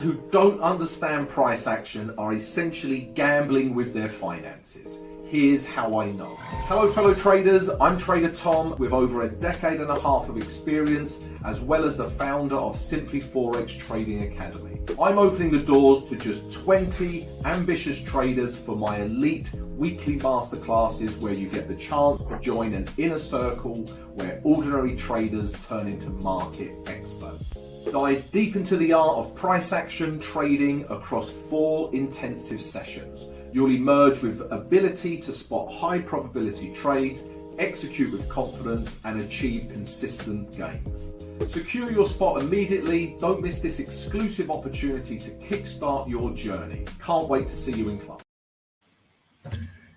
Who don't understand price action are essentially gambling with their finances. Here's how I know. Hello fellow traders, I'm Trader Tom with over a decade and a half of experience, as well as the founder of Simply Forex Trading Academy. I'm opening the doors to just 20 ambitious traders for my elite weekly masterclasses, where you get the chance to join an inner circle where ordinary traders turn into market experts. Dive deep into the art of price action trading across 4 intensive sessions. You'll emerge with ability to spot high probability trades, execute with confidence, and achieve consistent gains. Secure your spot immediately. Don't miss this exclusive opportunity to kickstart your journey. Can't wait to see you in class.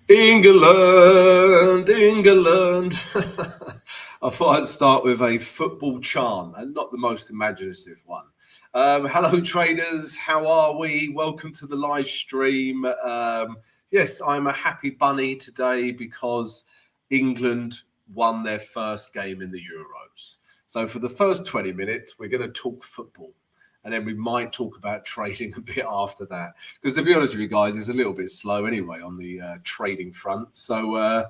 England, England. I thought I'd start with a football chant and not the most imaginative one. Hello traders, how are we? Welcome to the live stream. Yes, I'm a happy bunny today because England won their first game in the Euros. So for the first 20 minutes, we're going to talk football. And then we might talk about trading a bit after that. Because to be honest with you guys, it's a little bit slow anyway on the trading front. So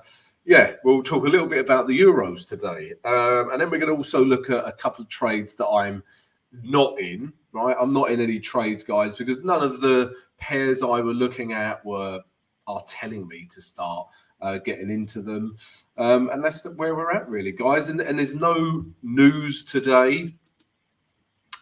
yeah, we'll talk a little bit about the Euros today. And then we're going to also look at a couple of trades that I'm not in, right? I'm not in any trades, guys, because none of the pairs I were looking at are telling me to start getting into them. And that's where we're at, really, guys. And there's no news today.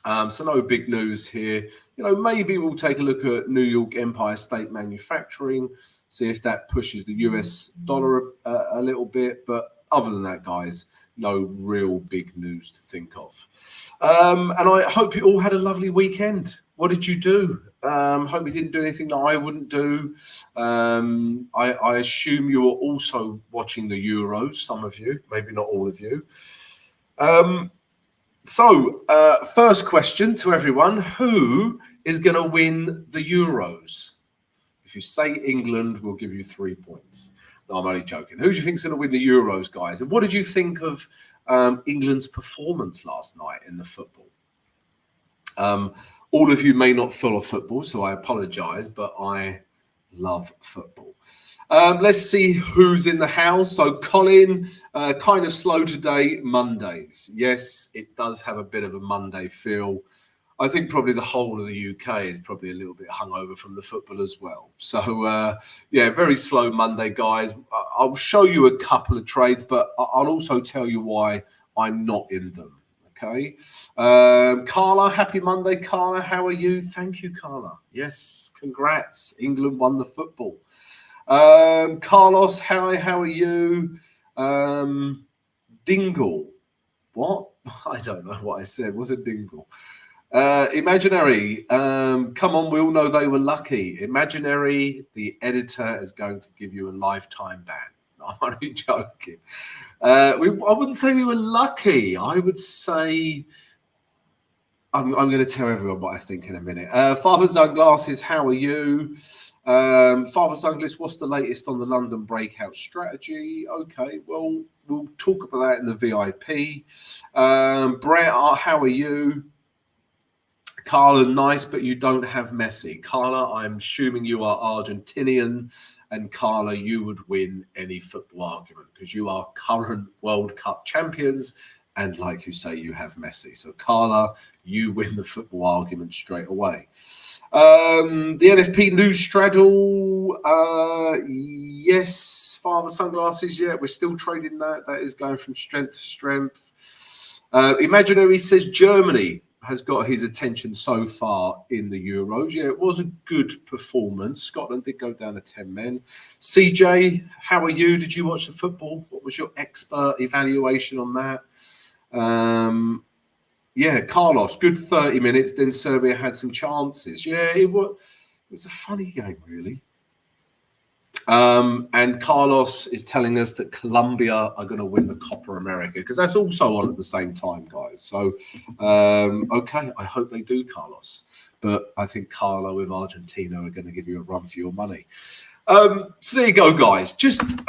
So no big news here. You know, maybe we'll take a look at New York Empire State Manufacturing, see if that pushes the US dollar a little bit. But other than that, guys, no real big news to think of. And I hope you all had a lovely weekend. What did you do? Hope you didn't do anything that I wouldn't do. I assume you were also watching the Euros, some of you, maybe not all of you. So, first question to everyone, who is going to win the Euros? If you say England, we'll give you 3 points. No, I'm only joking. Who do you think is going to win the Euros, guys? And what did you think of England's performance last night in the football? All of you may not follow football, so I apologise, but I love football. Let's see who's in the house. So Colin, kind of slow today, Mondays. Yes, it does have a bit of a Monday feel. I think probably the whole of the UK is probably a little bit hungover from the football as well. So, yeah, very slow Monday, guys. I'll show you a couple of trades, but I'll also tell you why I'm not in them. Okay. Carla, happy Monday. Carla, how are you? Thank you, Carla. Yes, congrats. England won the football. Carlos, hi, how are you? Dingle. What? I don't know what I said. Was it Dingle? Imaginary. Come on, we all know they were lucky. Imaginary, the editor is going to give you a lifetime ban. I'm only joking. I wouldn't say we were lucky. I would say... I'm going to tell everyone what I think in a minute. Father Sunglasses, how are you? Father Sunglasses, what's the latest on the London breakout strategy? Okay, well, we'll talk about that in the VIP. Brett, how are you? Carla, nice, but you don't have Messi. Carla, I'm assuming you are Argentinian, and Carla, you would win any football argument because you are current World Cup champions. And like you say, you have Messi. So, Carla, you win the football argument straight away. The NFP news straddle. Yes, Father Sunglasses. Yeah, we're still trading that. That is going from strength to strength. Imaginary says Germany has got his attention so far in the Euros. Yeah, it was a good performance. Scotland did go down to 10 men. CJ, how are you? Did you watch the football? What was your expert evaluation on that? Yeah, Carlos, good 30 minutes. Then Serbia had some chances. Yeah, it was a funny game, really. And Carlos is telling us that Colombia are going to win the Copa America because that's also on at the same time, guys. So, okay, I hope they do, Carlos. But I think Carlo with Argentina are going to give you a run for your money. So there you go, guys. Just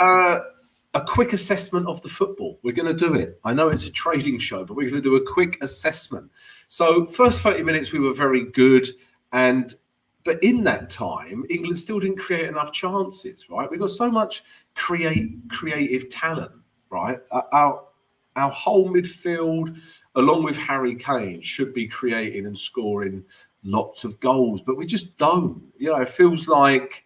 a quick assessment of the football. We're going to do it. I know it's a trading show, but we're going to do a quick assessment. So first 30 minutes, we were very good. But in that time, England still didn't create enough chances, right? We've got so much creative talent, right? Our whole midfield, along with Harry Kane, should be creating and scoring lots of goals, but we just don't. It feels like,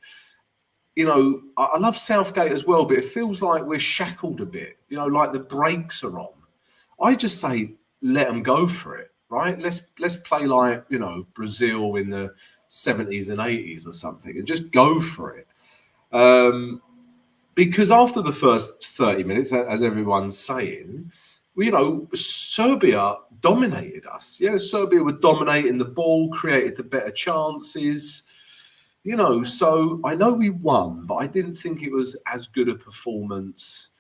I love Southgate as well, but it feels like we're shackled a bit, like the brakes are on. I just say, let them go for it, right? Let's play like, Brazil in the 70s and 80s or something and just go for it. Because after the first 30 minutes, as everyone's saying, Serbia dominated us. Yeah, Serbia were dominating the ball, created the better chances. So I know we won, but I didn't think it was as good a performance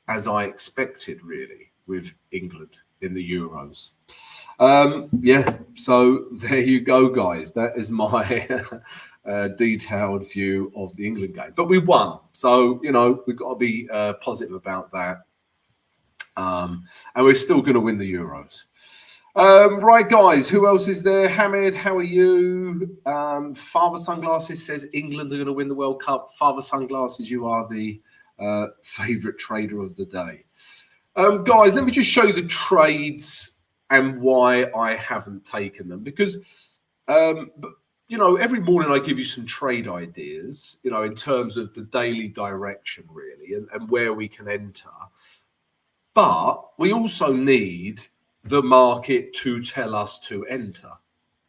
as I expected, really, with England in the Euros. So there you go, guys. That is my detailed view of the England game. But we won, so we've got to be positive about that. And we're still going to win the Euros. Right, guys, who else is there? Hamid, how are you? Father Sunglasses says England are going to win the World Cup. Father Sunglasses, you are the favourite trader of the day. Guys, let me just show you the trades and why I haven't taken them. Because, every morning I give you some trade ideas, in terms of the daily direction, really, and where we can enter. But we also need the market to tell us to enter,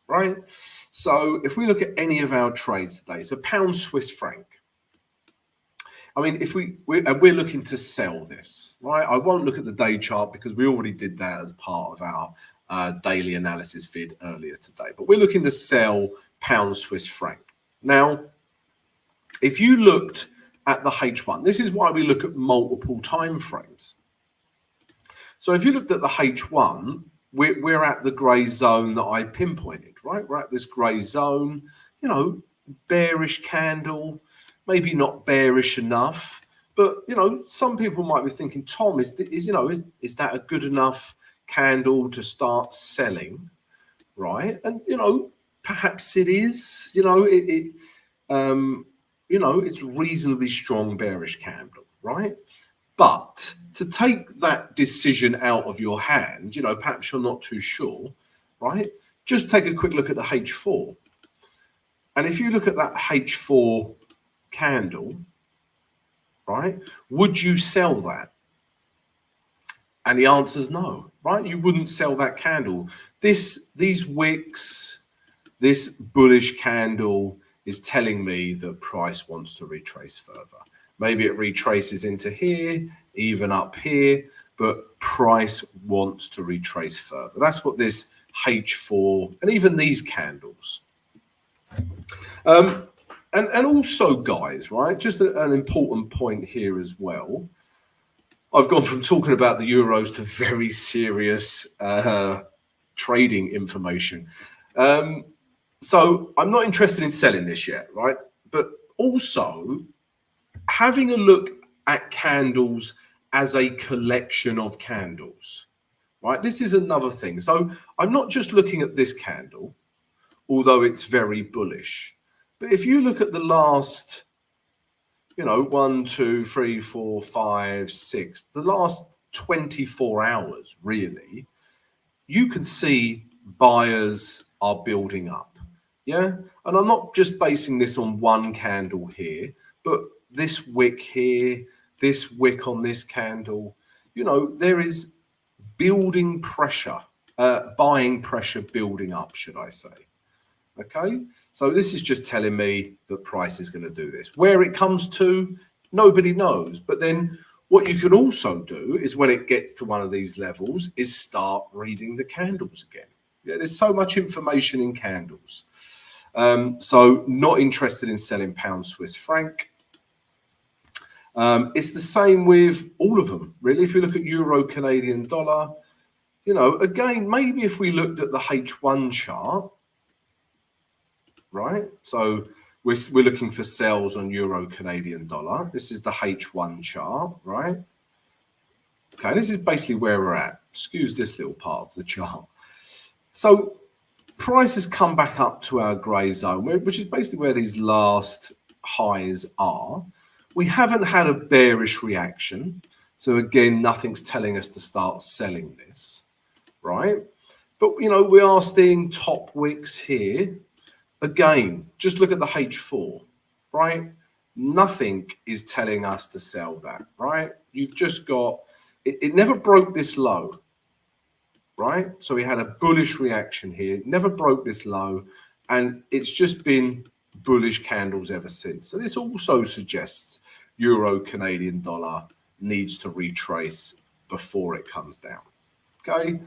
right? So if we look at any of our trades today, so pound Swiss franc. I mean, if we're looking to sell this, right? I won't look at the day chart because we already did that as part of our daily analysis vid earlier today. But we're looking to sell pound Swiss franc. Now, if you looked at the H1, this is why we look at multiple time frames. So if you looked at the H1, we're at the grey zone that I pinpointed, right? We're at this grey zone, bearish candle, maybe not bearish enough, but some people might be thinking, Tom, is that a good enough candle to start selling, right? And perhaps it is. It's reasonably strong bearish candle, right? But to take that decision out of your hand, perhaps you're not too sure, right? Just take a quick look at the H4. And if you look at that H4 candle, right, would you sell that? And the answer is no, right? You wouldn't sell that candle. These wicks, this bullish candle is telling me that price wants to retrace further. Maybe it retraces into here, even up here, but price wants to retrace further. That's what this H4 and even these candles. And also, guys, right, just an important point here as well. I've gone from talking about the Euros to very serious trading information. So I'm not interested in selling this yet, right? But also, having a look at candles as a collection of candles, right? This is another thing. So I'm not just looking at this candle, although it's very bullish. But if you look at the last, 1, 2, 3, 4, 5, 6, the last 24 hours, really, you can see buyers are building up. Yeah. And I'm not just basing this on one candle here, but this wick here, this wick on this candle, there is building pressure, buying pressure building up, should I say. Okay, so this is just telling me that price is going to do this. Where it comes to, nobody knows. But then what you can also do is when it gets to one of these levels is start reading the candles again. Yeah, there's so much information in candles. So not interested in selling pound Swiss franc. It's the same with all of them, really. If you look at euro, Canadian dollar, again, maybe if we looked at the H1 chart, right? So we're looking for sells on euro, Canadian dollar. This is the H1 chart, right? Okay, this is basically where we're at. Excuse this little part of the chart. So price has come back up to our grey zone, which is basically where these last highs are. We haven't had a bearish reaction. So again, nothing's telling us to start selling this, right? But, you know, we are seeing top wicks here. Again, just look at the H4, right? Nothing is telling us to sell that, right? You've just got, it never broke this low, right? So we had a bullish reaction here, never broke this low, and it's just been bullish candles ever since. So this also suggests euro Canadian dollar needs to retrace before it comes down. Okay.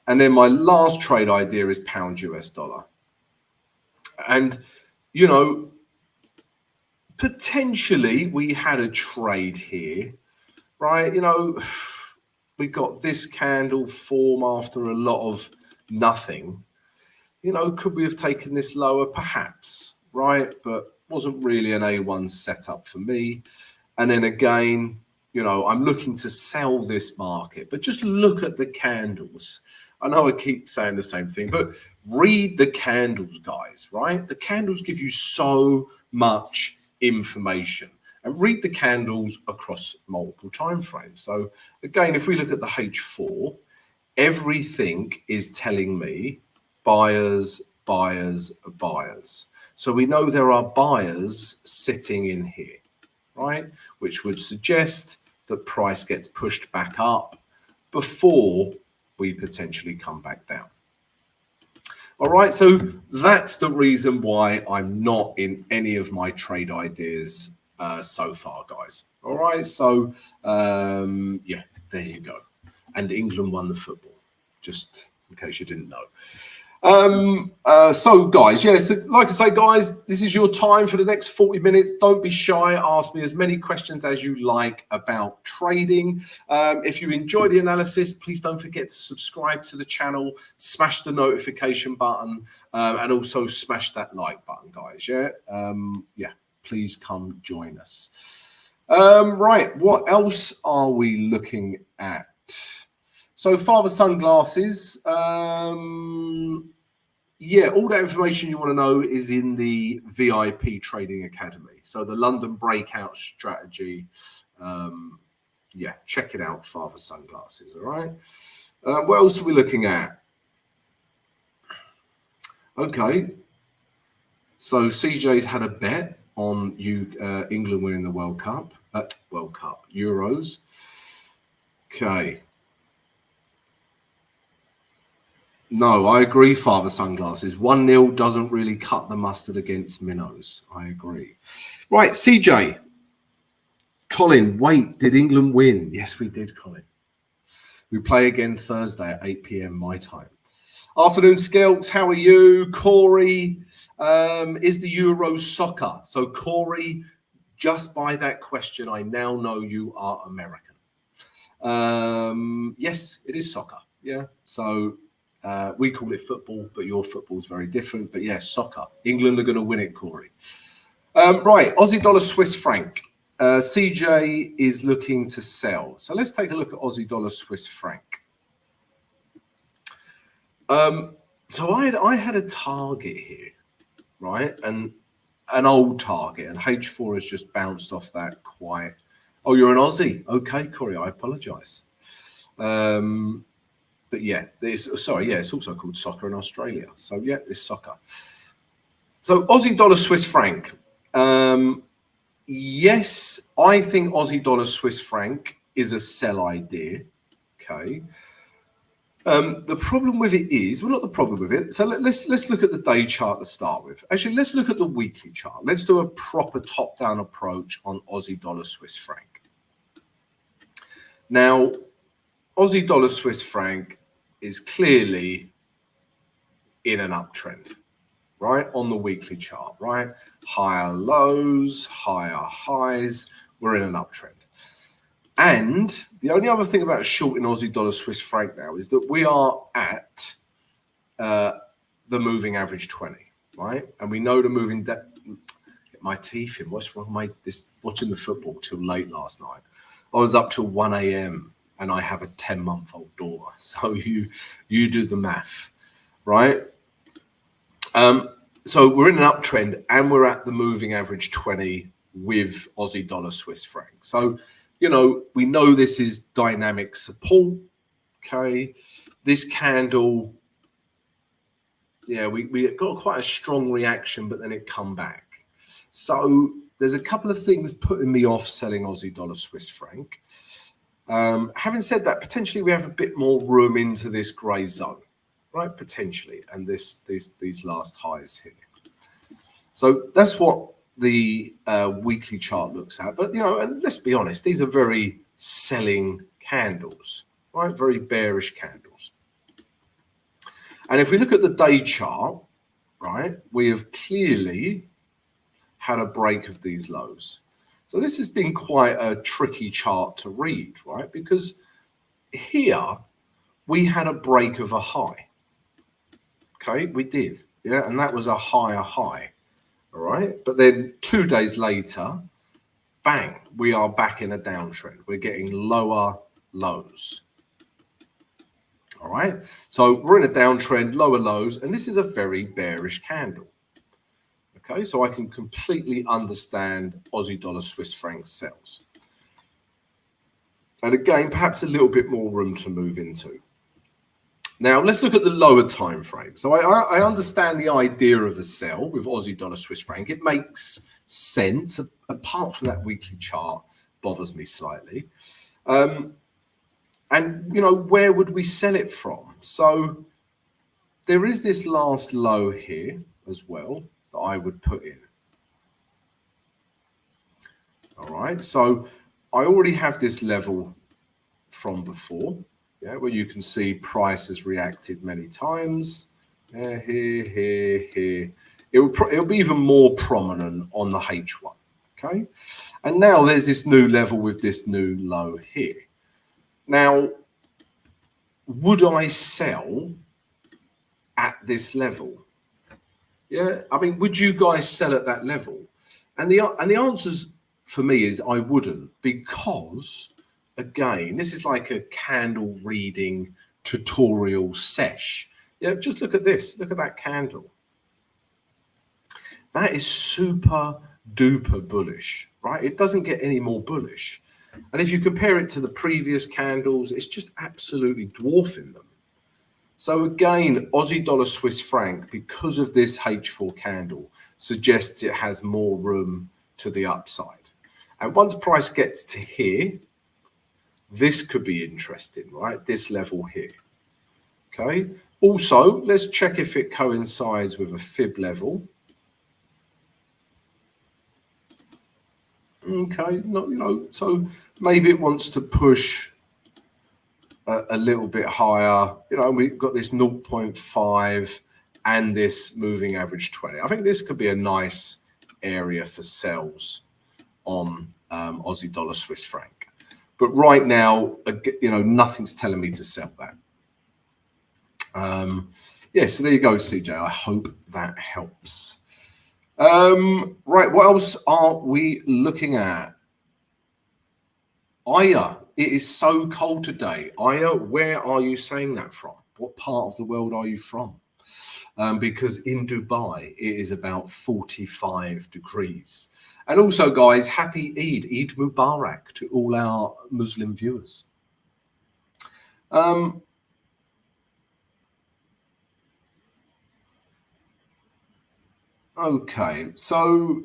And then my last trade idea is pound US dollar. And, you know, potentially we had a trade here, right? You know, we got this candle form after a lot of nothing. You know, could we have taken this lower? Perhaps, right? But wasn't really an A1 setup for me. And then again, you know, I'm looking to sell this market, but just look at the candles. I know I keep saying the same thing, but read the candles, guys, right? The candles give you so much information, and read the candles across multiple time frames. So again, if we look at the H4, everything is telling me buyers, buyers, buyers. So we know there are buyers sitting in here, right? Which would suggest that price gets pushed back up before we potentially come back down. All right, so that's the reason why I'm not in any of my trade ideas so far, guys. All right, so yeah, there you go. And England won the football, just in case you didn't know. So guys, yeah, so like I say, guys, this is your time for the next 40 minutes. Don't be shy. Ask me as many questions as you like about trading. If you enjoy the analysis, please don't forget to subscribe to the channel, smash the notification button, and also smash that like button, guys. Yeah. Yeah, please come join us. Right. What else are we looking at? So father sunglasses, yeah, all that information you want to know is in the VIP Trading Academy. So the London breakout strategy, yeah, check it out, father sunglasses, all right? What else are we looking at? Okay, so CJ's had a bet on England winning the World Cup, Euros. Okay. No, I agree, father sunglasses. 1-0 doesn't really cut the mustard against minnows. I agree. Right, CJ. Colin, wait, did England win? Yes, we did, Colin. We play again Thursday at 8 p.m. my time. Afternoon, Skelts, how are you? Corey, is the Euro soccer? So, Corey, just by that question, I now know you are American. Yes, it is soccer. Yeah, so... we call it football, but your football is very different. But yeah, soccer. England are going to win it, Corey. Right, Aussie dollar, Swiss franc. CJ is looking to sell. So let's take a look at Aussie dollar, Swiss franc. So I had a target here, right? And an old target, and H4 has just bounced off that quite. Oh, you're an Aussie. Okay, Corey, I apologize. But yeah, it's also called soccer in Australia. So yeah, it's soccer. So Aussie dollar, Swiss franc. Yes, I think Aussie dollar, Swiss franc is a sell idea. Okay. The problem with it is, well, not the problem with it. So let's look at the day chart to start with. Actually, let's look at the weekly chart. Let's do a proper top-down approach on Aussie dollar, Swiss franc. Now, Aussie dollar, Swiss franc is clearly in an uptrend, right? On the weekly chart, right? Higher lows, higher highs, we're in an uptrend. And the only other thing about shorting Aussie dollar, Swiss franc now is that we are at the moving average 20, right? And we know the moving, get my teeth in, what's wrong with watching the football till late last night? I was up till 1 a.m. and I have a 10-month-old daughter. So you do the math, right? So we're in an uptrend and we're at the moving average 20 with Aussie dollar Swiss franc. So, we know this is dynamic support. Okay. This candle, we got quite a strong reaction, but then it come back. So there's a couple of things putting me off selling Aussie dollar Swiss franc. Having said that, potentially we have a bit more room into this grey zone, right? Potentially, and these last highs here. So that's what the weekly chart looks at. But and let's be honest, these are very selling candles, right? Very bearish candles. And if we look at the day chart, right, we have clearly had a break of these lows. So this has been quite a tricky chart to read, right? Because here we had a break of a high. Okay, we did. Yeah, and that was a higher high. All right. But then 2 days later, bang, we are back in a downtrend. We're getting lower lows. All right. So we're in a downtrend, lower lows, and this is a very bearish candle. Okay, so I can completely understand Aussie dollar Swiss franc sells. And again, perhaps a little bit more room to move into. Now, let's look at the lower time frame. So I understand the idea of a sell with Aussie dollar Swiss franc. It makes sense, apart from that weekly chart bothers me slightly. And, where would we sell it from? So there is this last low here as well that I would put in. All right, so I already have this level from before, where you can see price has reacted many times. Here. It'll be even more prominent on the H1. Okay, and now there's this new level with this new low here. Now, would I sell at this level? Yeah, I mean, would you guys sell at that level? And the answers for me is I wouldn't, because again, this is like a candle reading tutorial sesh. Yeah, just look at this. Look at that candle. That is super duper bullish, right? It doesn't get any more bullish. And if you compare it to the previous candles, it's just absolutely dwarfing them. So again, Aussie dollar Swiss franc, because of this H4 candle, suggests it has more room to the upside. And once price gets to here, this could be interesting, right? This level here. Okay. Also, let's check if it coincides with a fib level. Okay, so maybe it wants to push a little bit higher. We've got this 0.5 and this moving average 20. I think this could be a nice area for sells on Aussie dollar Swiss franc. But right now, nothing's telling me to sell that. So there you go, CJ. I hope that helps. Right, what else are we looking at? Aya, it is so cold today. Aya, where are you saying that from? What part of the world are you from? Because in Dubai, it is about 45 degrees. And also, guys, happy Eid Mubarak to all our Muslim viewers. Okay, so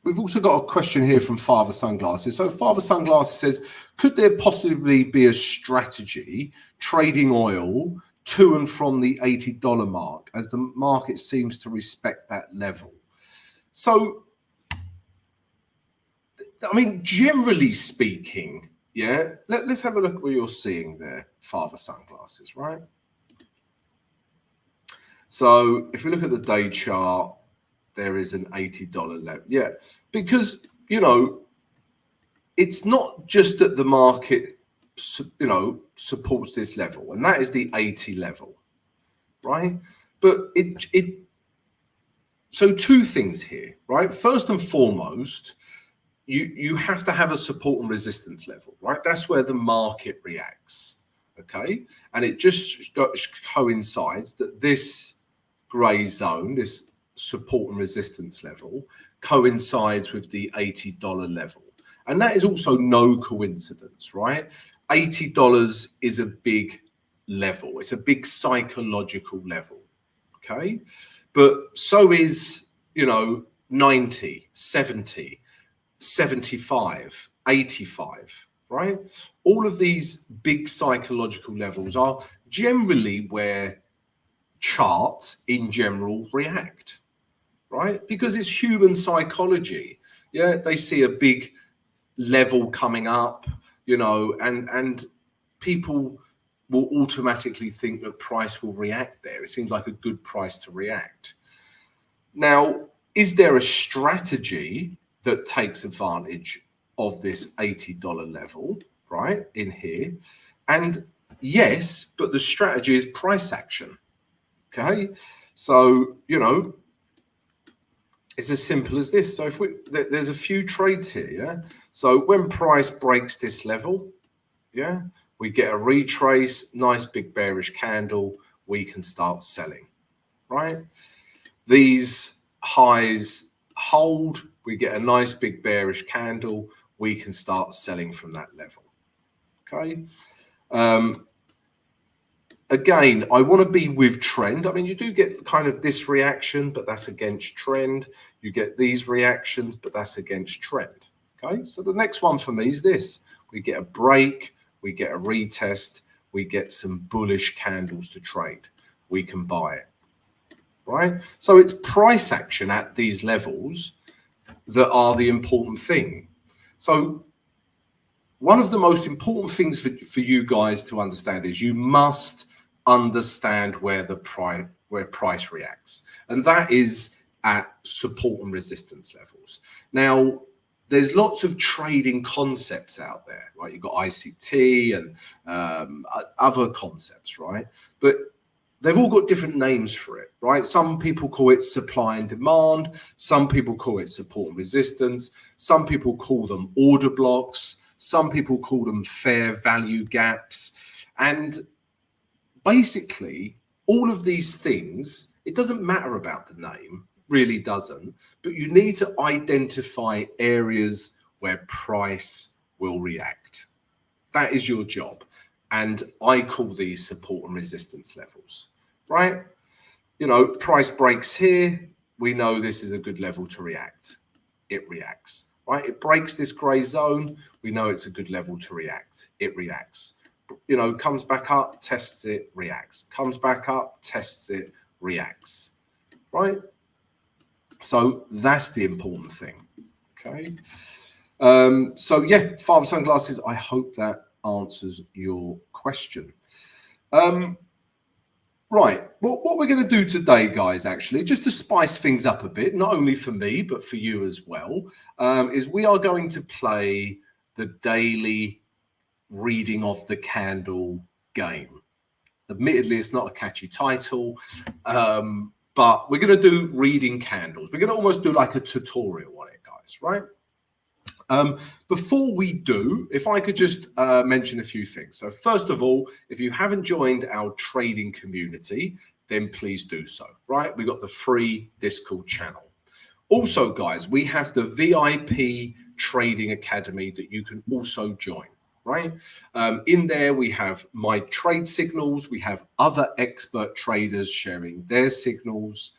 we've also got a question here from Father Sunglasses. So Father Sunglasses says, could there possibly be a strategy trading oil to and from the $80 mark, as the market seems to respect that level? So, I mean, generally speaking, let's have a look at what you're seeing there, Father Sunglasses, right? So if we look at the day chart, there is an $80 level. Yeah, because, it's not just that the market, supports this level, and that is the 80 level, right? But so two things here, right? First and foremost, you have to have a support and resistance level, right? That's where the market reacts, okay? And it just coincides that this gray zone, this support and resistance level coincides with the $80 level. And that is also no coincidence, right? $80 is a big level. It's a big psychological level, okay? But so is, 90, 70, 75, 85, right? All of these big psychological levels are generally where charts in general react, right? Because it's human psychology. Yeah, they see a big level coming up, and people will automatically think that price will react there. It seems like a good price to react. Now, is there a strategy that takes advantage of this $80 level, right, in here? And yes, but the strategy is price action. Okay, so it's as simple as this. So if there's a few trades here, yeah. So when price breaks this level, yeah, we get a retrace, nice big bearish candle, we can start selling, right? These highs hold, we get a nice big bearish candle, we can start selling from that level. Okay. Again, I want to be with trend. I mean, you do get kind of this reaction, but that's against trend. You get these reactions, but that's against trend. Okay, so the next one for me is this. We get a break, we get a retest, we get some bullish candles to trade. We can buy it, right? So it's price action at these levels that are the important thing. So one of the most important things for you guys to understand is you must understand where price reacts, and that is at support and resistance levels. Now, there's lots of trading concepts out there, right? You've got ICT and other concepts, right? But they've all got different names for it, right? Some people call it supply and demand. Some people call it support and resistance. Some people call them order blocks. Some people call them fair value gaps. And basically, all of these things, it doesn't matter about the name, really doesn't, but you need to identify areas where price will react. That is your job. And I call these support and resistance levels, right? Price breaks here. We know this is a good level to react. It reacts, right? It breaks this gray zone. We know it's a good level to react. It reacts. Comes back up, tests it, reacts. Comes back up, tests it, reacts, right? So that's the important thing, okay? So yeah, Father Sunglasses, I hope that answers your question. Right, well, what we're going to do today, guys, actually, just to spice things up a bit, not only for me, but for you as well, is we are going to play the daily reading of the candle game. Admittedly, it's not a catchy title, but we're going to do reading candles. We're going to almost do like a tutorial on it, guys, right? Before we do, if I could just mention a few things. So first of all, if you haven't joined our trading community, then please do so, right? We got the free Discord channel. Also, guys, we have the VIP Trading Academy that you can also join, right? In there, we have my trade signals. We have other expert traders sharing their signals.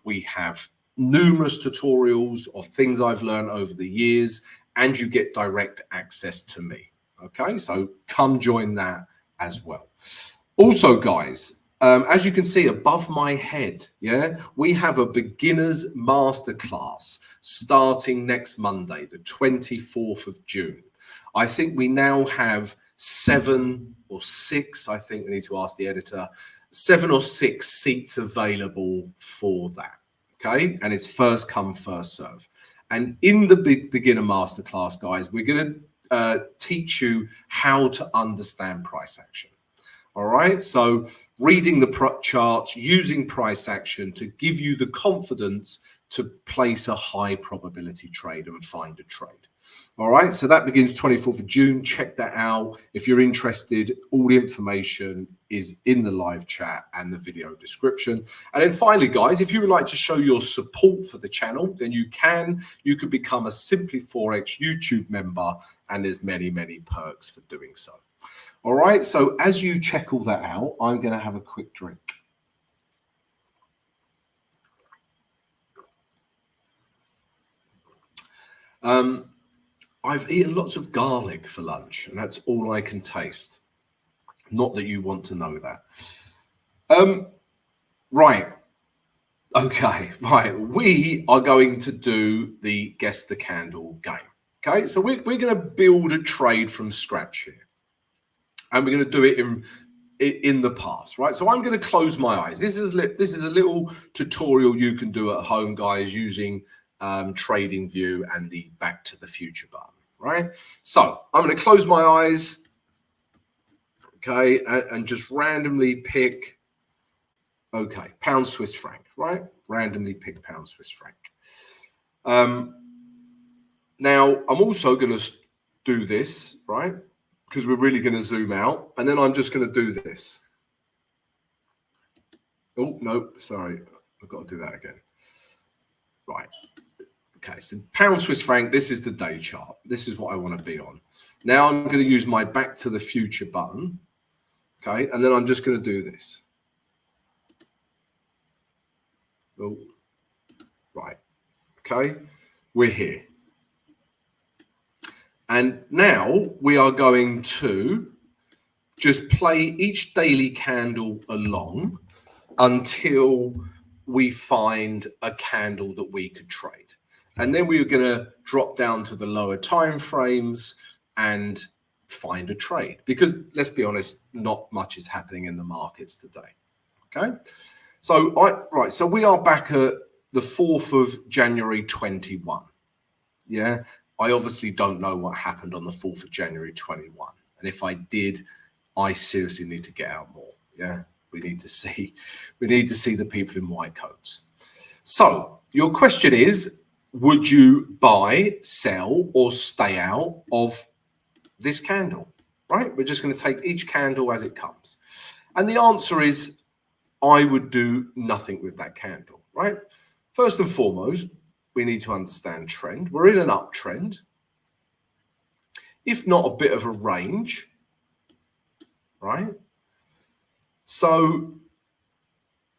We have numerous tutorials of things I've learned over the years, and you get direct access to me. Okay, so come join that as well. Also, guys, as you can see above my head, yeah, we have a beginner's masterclass starting next Monday, the 24th of June. I think we now have 7 or 6, I think we need to ask the editor, 7 or 6 seats available for that. Okay, and it's first come, first serve. And in the beginner masterclass, guys, we're going to teach you how to understand price action. All right, so reading the charts, using price action to give you the confidence to place a high probability trade and find a trade. All right, so that begins 24th of June. Check that out. If you're interested, all the information is in the live chat and the video description. And then finally, guys, if you would like to show your support for the channel, then you can. You could become a Simply Forex YouTube member, and there's many, many perks for doing so. All right, so as you check all that out, I'm going to have a quick drink. I've eaten lots of garlic for lunch, and that's all I can taste. Not that you want to know that. Right. Okay, right. We are going to do the guess the candle game. Okay, so we're going to build a trade from scratch here. And we're going to do it in the past, right? So I'm going to close my eyes. This is a little tutorial you can do at home, guys, using Trading View and the Back to the Future button, right? So I'm going to close my eyes, okay, and just randomly pick, okay, pound Swiss franc, right? Randomly pick pound Swiss franc. Now I'm also going to do this, right? Because we're really going to zoom out, and then I'm just going to do this. Oh, no, sorry. I've got to do that again. Right. Okay, so pound Swiss franc, this is the day chart. This is what I want to be on. Now I'm going to use my Back to the Future button. Okay, and then I'm just going to do this. Oh, right. Okay, we're here. And now we are going to just play each daily candle along until we find a candle that we could trade. And then we're going to drop down to the lower time frames and find a trade. Because let's be honest, not much is happening in the markets today. Okay. So so we are back at the 4th of January 21. Yeah. I obviously don't know what happened on the 4th of January 21. And if I did, I seriously need to get out more. Yeah. We need to see the people in white coats. So your question is, would you buy, sell, or stay out of this candle? Right? We're just going to take each candle as it comes. And the answer is, I would do nothing with that candle. Right? First and foremost, we need to understand trend. We're in an uptrend. If not a bit of a range, right? So,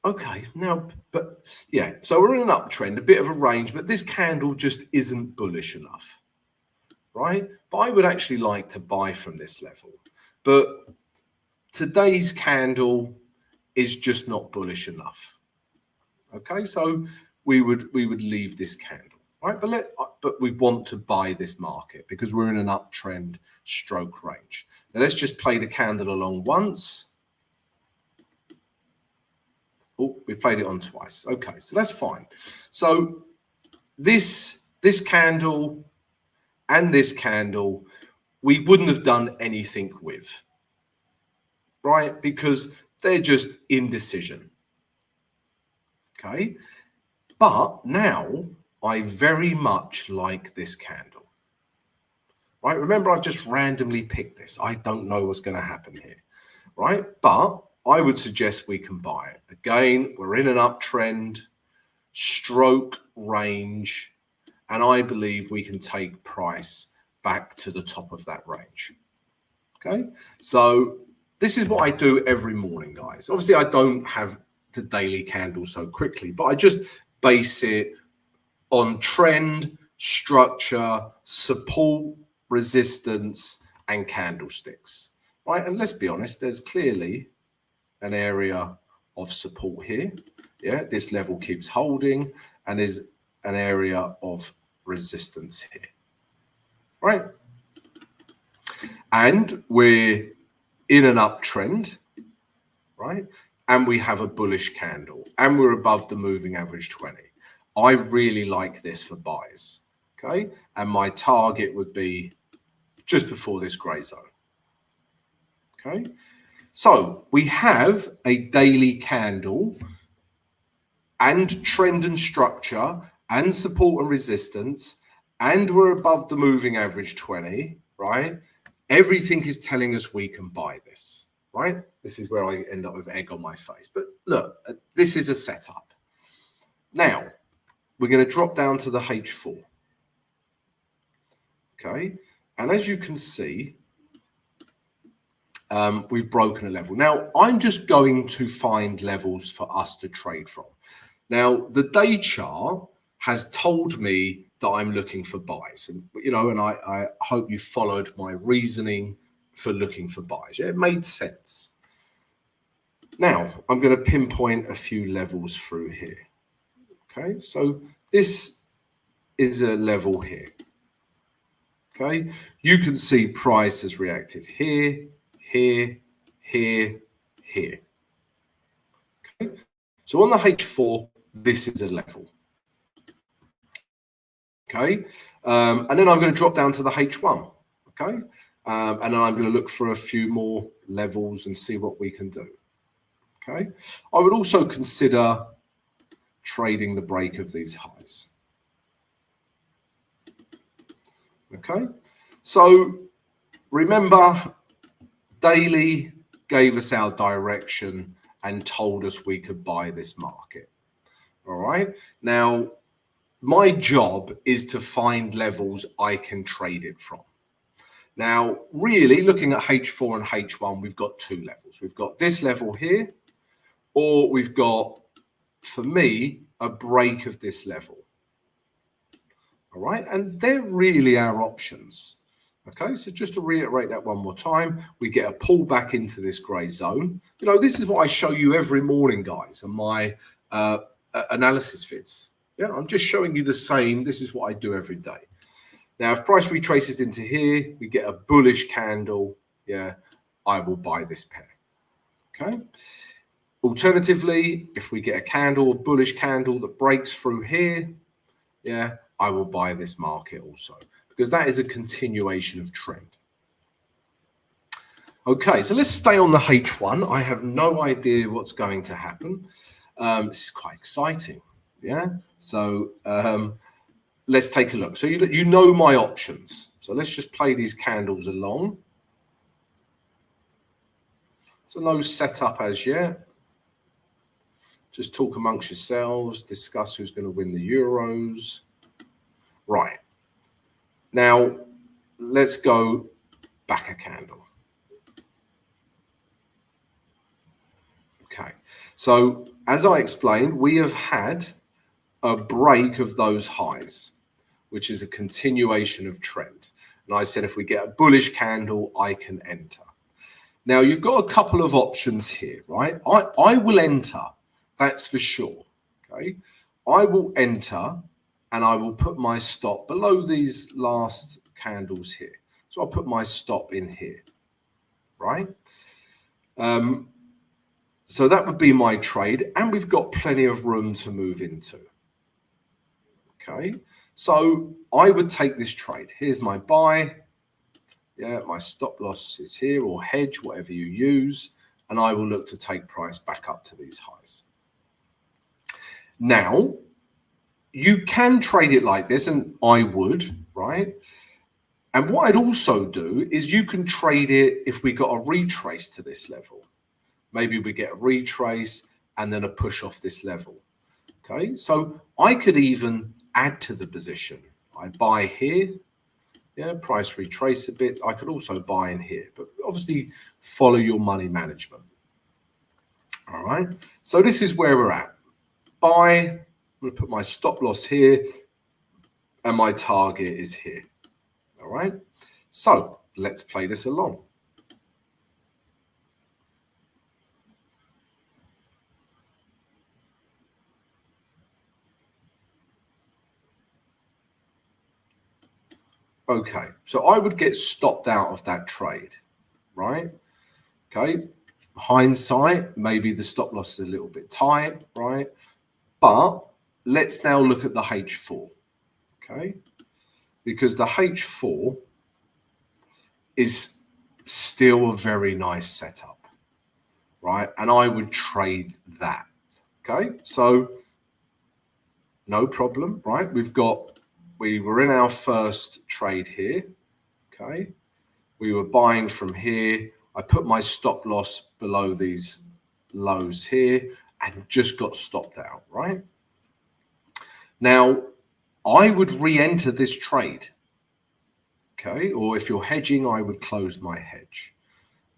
okay, now, but yeah, so we're in an uptrend, a bit of a range, but this candle just isn't bullish enough, right? But I would actually like to buy from this level. But today's candle is just not bullish enough. Okay, so we would leave this candle, right? But we want to buy this market because we're in an uptrend stroke range. Now let's just play the candle along once. Oh, we played it on twice. Okay, so that's fine. So this candle and this candle, we wouldn't have done anything with, right? Because they're just indecision. Okay, but now I very much like this candle, right? Remember, I've just randomly picked this. I don't know what's going to happen here, right? But I would suggest we can buy it. Again, we're in an uptrend, stroke range, and I believe we can take price back to the top of that range. Okay, so this is what I do every morning, guys. Obviously, I don't have the daily candle so quickly, but I just base it on trend, structure, support, resistance, and candlesticks, right? And let's be honest, there's clearly an area of support here. Yeah, this level keeps holding, and there's an area of resistance here, right? And we're in an uptrend, right? And we have a bullish candle, and we're above the moving average 20. I really like this for buys, okay? And my target would be just before this gray zone, okay? So we have a daily candle and trend and structure and support and resistance and we're above the moving average 20, right? Everything is telling us we can buy this, right? This is where I end up with egg on my face. But look, this is a setup. Now, we're going to drop down to the H4. Okay, and as you can see, we've broken a level. Now, I'm just going to find levels for us to trade from. Now, the day chart has told me that I'm looking for buys, and and I hope you followed my reasoning for looking for buys. Yeah, it made sense. Now, I'm going to pinpoint a few levels through here. Okay, so this is a level here. Okay, you can see price has reacted here, here, here, here. Okay, so on the H4, this is a level. Okay, and then I'm going to drop down to the H1. Okay, and then I'm going to look for a few more levels and see what we can do. Okay, I would also consider trading the break of these highs. Okay, so remember, daily gave us our direction and told us we could buy this market. All right, now my job is to find levels I can trade it from. Now, really looking at H4 and H1, we've got two levels. We've got this level here, or we've got, for me, a break of this level. All right, and they're really our options. Okay, so just to reiterate that one more time, we get a pull back into this grey zone. This is what I show you every morning, guys, on my analysis vids. Yeah, I'm just showing you the same. This is what I do every day. Now, if price retraces into here, we get a bullish candle. Yeah, I will buy this pair. Okay. Alternatively, if we get a candle, a bullish candle that breaks through here, yeah, I will buy this market also, because that is a continuation of trend. Okay, so let's stay on the H1. I have no idea what's going to happen. This is quite exciting. Yeah, so let's take a look. So you know my options. So let's just play these candles along. So no setup as yet. Just talk amongst yourselves, discuss who's going to win the Euros. Right. Now, let's go back a candle. Okay. So as I explained, we have had a break of those highs, which is a continuation of trend. And I said, if we get a bullish candle, I can enter. Now, you've got a couple of options here, right? I will enter, that's for sure. Okay. I will enter and I will put my stop below these last candles here. So I'll put my stop in here, right? So that would be my trade, and we've got plenty of room to move into. Okay, so I would take this trade. Here's my buy. Yeah, my stop loss is here, or hedge, whatever you use, and I will look to take price back up to these highs. Now, you can trade it like this, and I would, right? And what I'd also do is you can trade it if we got a retrace to this level. Maybe we get a retrace and then a push off this level. Okay, so I could even add to the position. I buy here, yeah, price retrace a bit. I could also buy in here, but obviously follow your money management. All right, so this is where we're at. Buy, I'm going to put my stop loss here, and my target is here. All right, so let's play this along. Okay, so I would get stopped out of that trade, right? Okay, hindsight, maybe the stop loss is a little bit tight, right? But let's now look at the H4, okay? Because the H4 is still a very nice setup, right? And I would trade that, okay? So no problem, right? We've got we were in our first trade here. Okay. We were buying from here. I put my stop loss below these lows here and just got stopped out, right? Now, I would re-enter this trade. Okay. Or if you're hedging, I would close my hedge.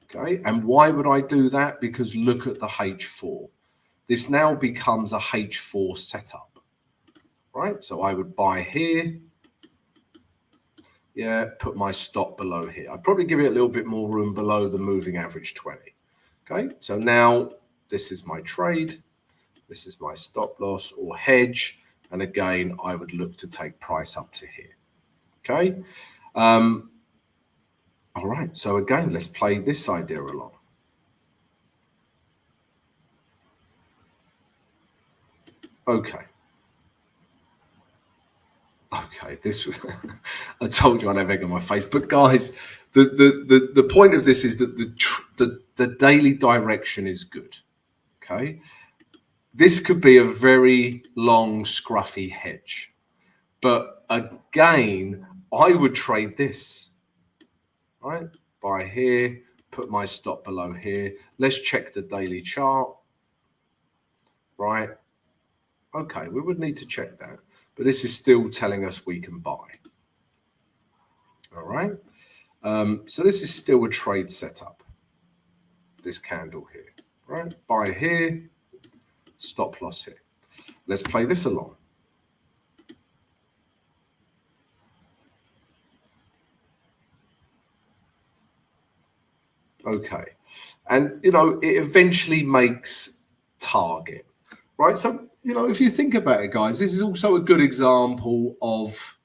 Okay. And why would I do that? Because look at the H4. This now becomes a H4 setup, right? So I would buy here. Yeah, put my stop below here. I'd probably give it a little bit more room below the moving average 20. Okay, so now this is my trade. This is my stop loss or hedge. And again, I would look to take price up to here. Okay. All right. So again, let's play this idea along. Okay. Okay, this I told you I had egg on my face, but guys, the point of this is that the daily direction is good. Okay, this could be a very long scruffy hedge, but again, I would trade this. Right, buy here, put my stop below here. Let's check the daily chart. Right, okay, we would need to check that. But this is still telling us we can buy. All right. So this is still a trade setup. This candle here, right? Buy here, stop loss here. Let's play this along. Okay. And, you know, it eventually makes target, right? So, you know, if you think about it, guys, this is also a good example of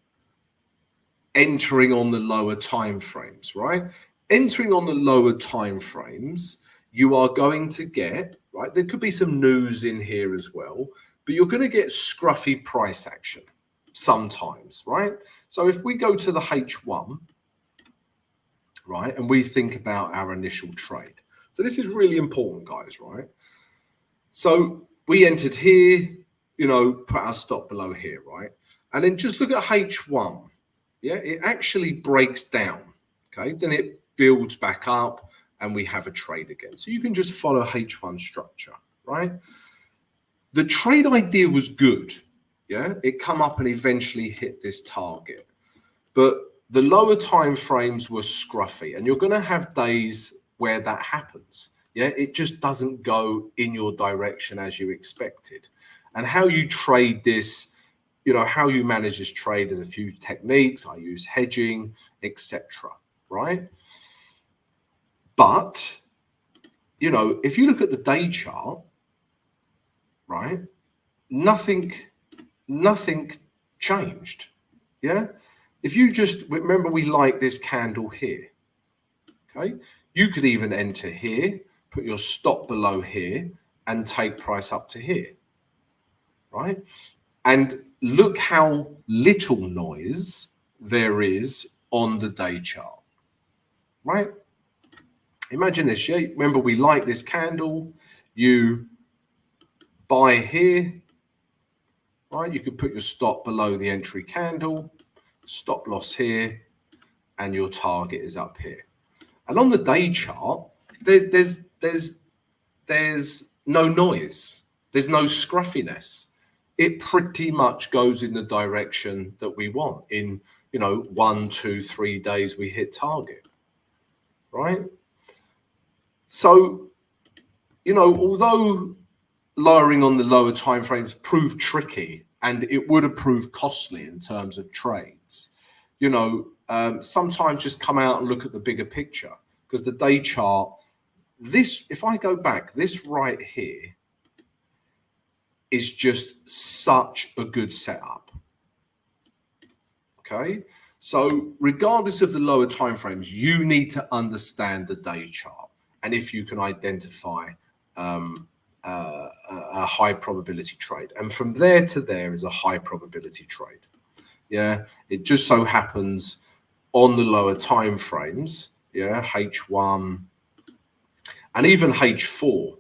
entering on the lower time frames, right? Entering on the lower time frames, you are going to get, right? There could be some news in here as well, but you're going to get scruffy price action sometimes, right? So if we go to the H1, right, and we think about our initial trade. So this is really important, guys, right? So we entered here, you know, put our stop below here, right? And then just look at H1. Yeah, it actually breaks down. Okay, then it builds back up and we have a trade again. So you can just follow H1 structure, right? The trade idea was good. Yeah, it come up and eventually hit this target. But the lower time frames were scruffy, and you're going to have days where that happens. Yeah, it just doesn't go in your direction as you expected. And how you trade this, you know, how you manage this trade, there's a few techniques. I use hedging, etc. Right? But, you know, if you look at the day chart, right, nothing changed. Yeah. If you just remember, we like this candle here. Okay. You could even enter here, put your stop below here and take price up to here. Right. And look how little noise there is on the day chart, right? Imagine this, yeah? Remember, we like this candle. You buy here, right? You could put your stop below the entry candle, stop loss here, and your target is up here. And on the day chart, there's no noise. There's no scruffiness. It pretty much goes in the direction that we want. In, you know, 1, 2, 3 days, we hit target, right? So, you know, although lowering on the lower time frames proved tricky and it would have proved costly in terms of trades, you know, sometimes just come out and look at the bigger picture, because the day chart, this, if I go back, this right here is just such a good setup. Okay, so regardless of the lower time frames, you need to understand the day chart, and if you can identify a high probability trade, and from there to there is a high probability trade. Yeah, it just so happens on the lower time frames, yeah, H1 and even H4,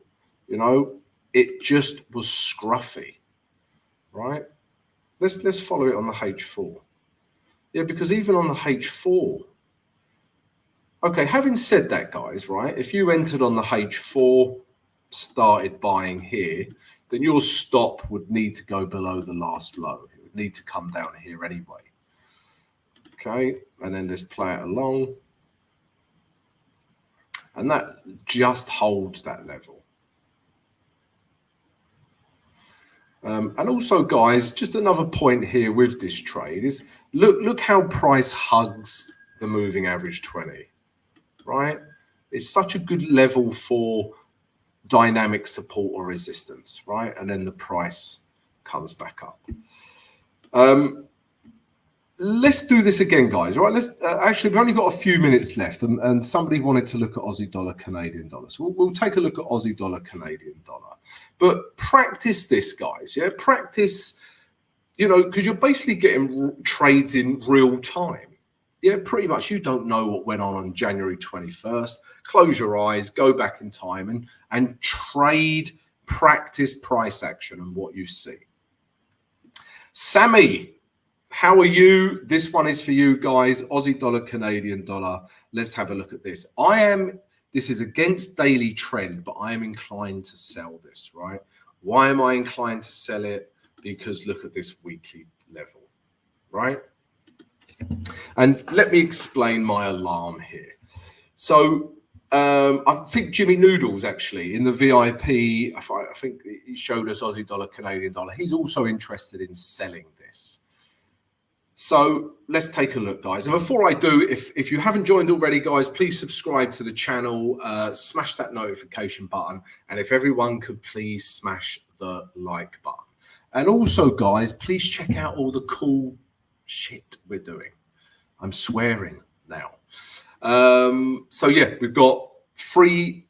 you know, it just was scruffy, right? Let's follow it on the H4. Yeah, because even on the H4, okay, having said that, guys, right, if you entered on the H4, started buying here, then your stop would need to go below the last low. It would need to come down here anyway. Okay, and then let's play it along. And that just holds that level. And also, guys, just another point here with this trade is look how price hugs the moving average 20, right? It's such a good level for dynamic support or resistance, right? And then the price comes back up. Let's do this again, guys. Right? Let's actually, we've only got a few minutes left, and somebody wanted to look at Aussie dollar, Canadian dollar. So we'll take a look at Aussie dollar, Canadian dollar. But practice this, guys. Yeah, practice. You know, because you're basically getting trades in real time. Yeah, pretty much. You don't know what went on January 21st. Close your eyes, go back in time, and trade. Practice price action and what you see. Sammy, how are you? This one is for you guys. Aussie dollar, Canadian dollar. Let's have a look at this. This is against daily trend, but I am inclined to sell this, right? Why am I inclined to sell it? Because look at this weekly level, right? And let me explain my alarm here. So I think Jimmy Noodles actually in the VIP, I think he showed us Aussie dollar, Canadian dollar. He's also interested in selling this. So let's take a look, guys. And before I do, if you haven't joined already, guys, please subscribe to the channel, smash that notification button. And if everyone could please smash the like button. And also, guys, please check out all the cool shit we're doing. I'm swearing now. So yeah, we've got free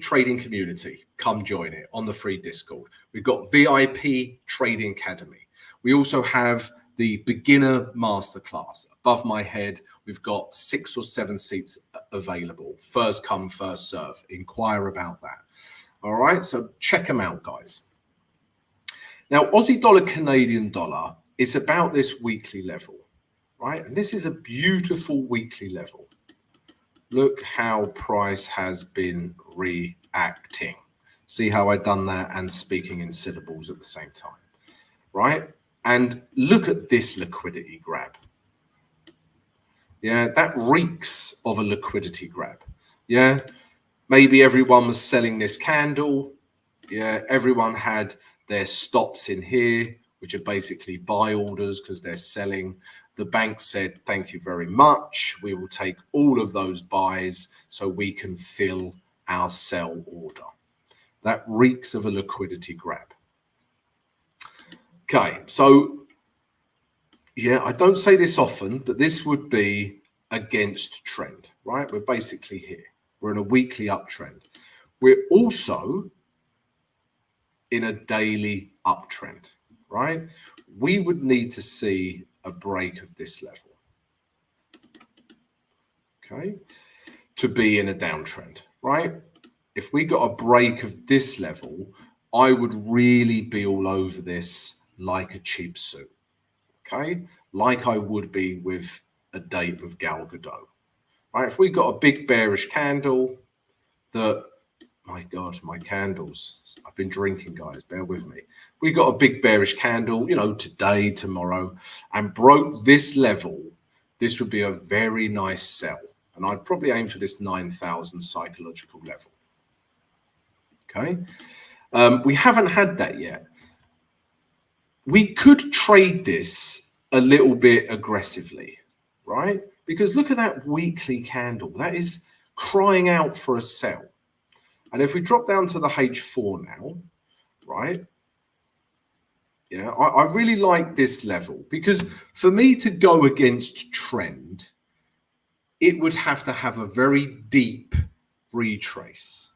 trading community. Come join it on the free Discord. We've got VIP Trading Academy. We also have the Beginner Masterclass. Above my head, we've got 6 or 7 seats available. First come, first serve. Inquire about that. All right, so check them out, guys. Now, Aussie dollar, Canadian dollar is about this weekly level, right? And this is a beautiful weekly level. Look how price has been reacting. See how I've done that and speaking in syllables at the same time, right? And look at this liquidity grab. Yeah, that reeks of a liquidity grab. Yeah, maybe everyone was selling this candle. Yeah, everyone had their stops in here, which are basically buy orders because they're selling. The bank said, thank you very much. We will take all of those buys so we can fill our sell order. That reeks of a liquidity grab. Okay, so yeah, I don't say this often, but this would be against trend, right? We're basically here. We're in a weekly uptrend. We're also in a daily uptrend, right? We would need to see a break of this level, okay, to be in a downtrend, right? If we got a break of this level, I would really be all over this like a cheap suit, okay? Like I would be with a date with Gal Gadot, right? If we got a big bearish candle that, my God, my candles. I've been drinking, guys. Bear with me. We got a big bearish candle, you know, today, tomorrow, and broke this level. This would be a very nice sell. And I'd probably aim for this 9,000 psychological level. Okay. We haven't had that yet. We could trade this a little bit aggressively, right? Because look at that weekly candle. That is crying out for a sell. And if we drop down to the H4 now, right? Yeah, I really like this level because for me to go against trend, it would have to have a very deep retrace.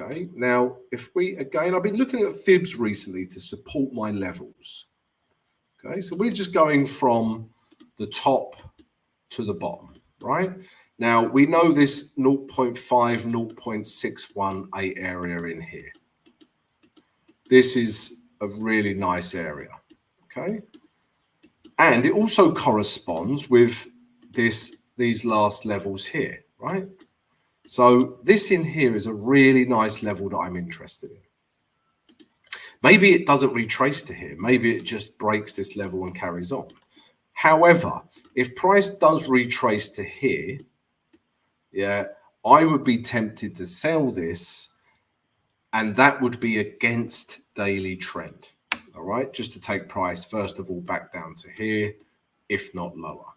Okay, now if we, again, I've been looking at fibs recently to support my levels. Okay, so we're just going from the top to the bottom, right? Now, we know this 0.5, 0.618 area in here. This is a really nice area, okay? And it also corresponds with these last levels here, right? So this in here is a really nice level that I'm interested in. Maybe it doesn't retrace to here. Maybe it just breaks this level and carries on. However, if price does retrace to here, yeah, I would be tempted to sell this, and that would be against daily trend. All right, just to take price, first of all, back down to here, if not lower.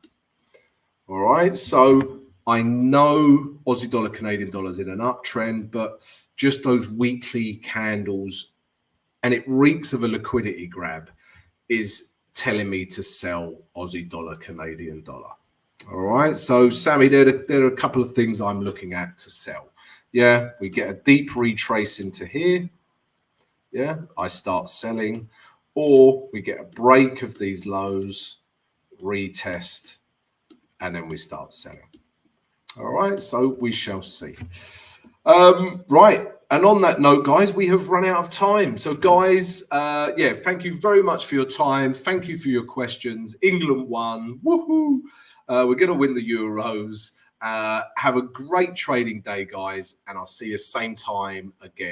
All right, so I know Aussie dollar, Canadian dollar's in an uptrend, but just those weekly candles, and it reeks of a liquidity grab, is telling me to sell Aussie dollar, Canadian dollar. All right, so Sammy, there are a couple of things I'm looking at to sell. Yeah, we get a deep retrace into here. Yeah, I start selling, or we get a break of these lows, retest, and then we start selling. All right, so we shall see. Right, and on that note, guys, we have run out of time. So, guys, yeah, thank you very much for your time. Thank you for your questions. England won. Woohoo! We're going to win the Euros. Have a great trading day, guys, and I'll see you same time again.